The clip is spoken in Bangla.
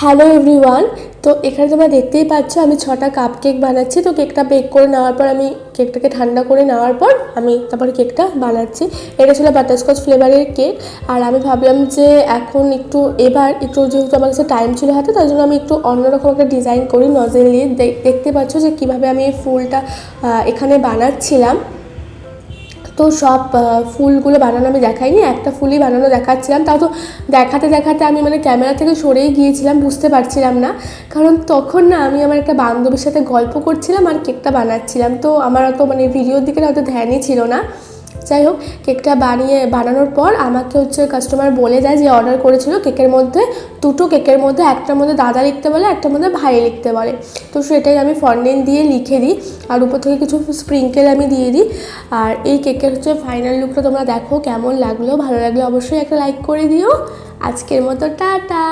Hello everyone. তো এখানে তোমরা দেখতেই পাচ্ছ আমি 6টা কাপ কেক বানাচ্ছি। তো কেকটা বেক করে নেওয়ার পর আমি কেকটাকে ঠান্ডা করে নেওয়ার পর আমি তারপরে কেকটা বানাচ্ছি। এটা ছিল বাটারস্কচ ফ্লেভারের কেক। আর আমি ভাবলাম যে এখন একটু যেহেতু আমার কাছে টাইম ছিল হাতে, তাই জন্য আমি একটু অন্যরকম একটা ডিজাইন করি নজেল দিয়ে। দেখতে পাচ্ছ যে কীভাবে আমি এই ফুলটা এখানে বানাচ্ছিলাম। তো সব ফুলগুলো বানানো আমি দেখাইনি, একটা ফুলই বানানো দেখাচ্ছিলাম। তাও তো দেখাতে দেখাতে আমি ক্যামেরা থেকে সরেই গিয়েছিলাম, বুঝতে পারছিলাম না। কারণ তখন না আমি আমার একটা বান্ধবীর সাথে গল্প করছিলাম আর কেকটা বানাচ্ছিলাম। তো আমার অত ভিডিওর দিকে অত ধ্যানই ছিল না। যাই হোক, কেকটা বানানোর পর আমাকে কাস্টমার বলে দেয় যে অর্ডার করেছিল দুটো কেকের মধ্যে একটার মধ্যে দাদা লিখতে বলে, একটার মধ্যে ভাই লিখতে বলে। তো সেটাই আমি ফন্ডেন্ট দিয়ে লিখে দিই আর উপর থেকে কিছু স্প্রিঙ্কেল আমি দিয়ে দিই। আর এই কেকের ফাইনাল লুকটা তোমরা দেখো কেমন লাগলো। ভালো লাগলে অবশ্যই একটা লাইক করে দিও। আজকের মতো টাটা।